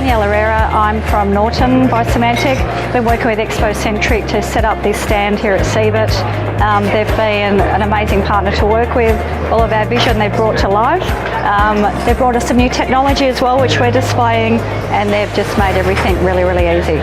Daniela Herrera. I'm from Norton by Symantec. Been working with Expocentric to set up this stand here at CeBIT. They've been an amazing partner to work with. All of our vision they've brought to life. They've brought us some new technology as well, which we're displaying, and they've just made everything really, really easy.